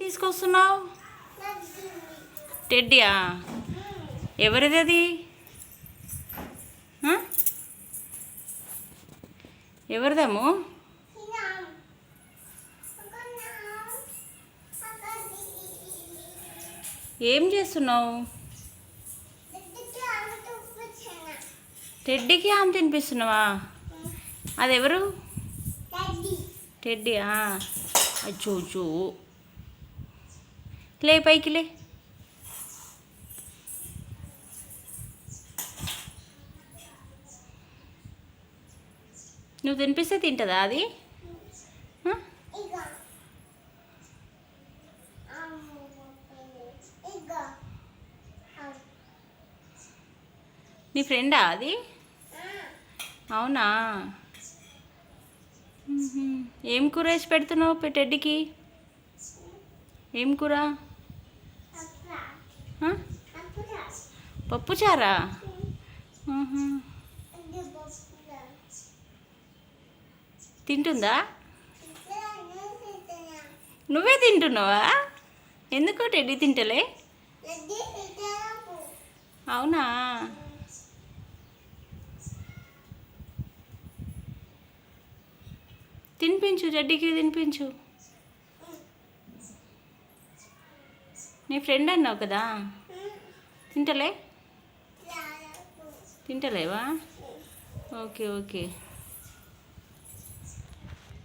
తీసుకొస్తున్నావు? టెడ్డీయా? ఎవరిది అది? ఎవరిదమ్ము? ఏం చేస్తున్నావు? టెడ్డీకి ఆమె తినిపిస్తున్నావా? అది ఎవరు? టెడ్డీయా? అచ్చో లే, పైకి లే. నువ్వు తినిపిస్తే తింటుందా అది? నీ ఫ్రెండా అది? అవునా? ఏం కూర వేసి పెడుతున్నావు టెడ్డీకి? ఏం కూర? పప్పుచారా? తింటుందా? నువ్వే తింటున్నావా? ఎందుకో టెడ్డీ తింటలే? అవునా? తినిపించు, టెడ్డీకి తినిపించు. నీ ఫ్రెండ్ అన్నావు కదా, తింటలేవా? ఓకే.